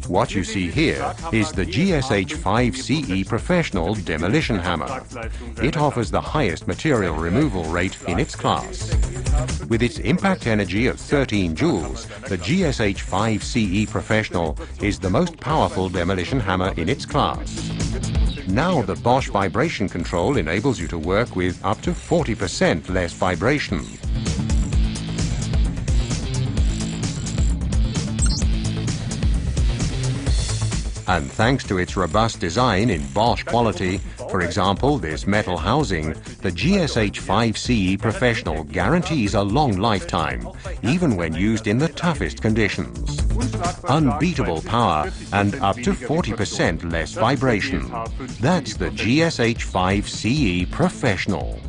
What you see here is the GSH 5CE Professional Demolition Hammer. It offers the highest material removal rate in its class. With its impact energy of 13 joules, the GSH 5CE Professional is the most powerful demolition hammer in its class. Now the Bosch vibration control enables you to work with up to 40% less vibration. And thanks to its robust design in Bosch quality, for example this metal housing, the GSH 5CE Professional guarantees a long lifetime, even when used in the toughest conditions. Unbeatable power and up to 40% less vibration. That's the GSH 5CE Professional.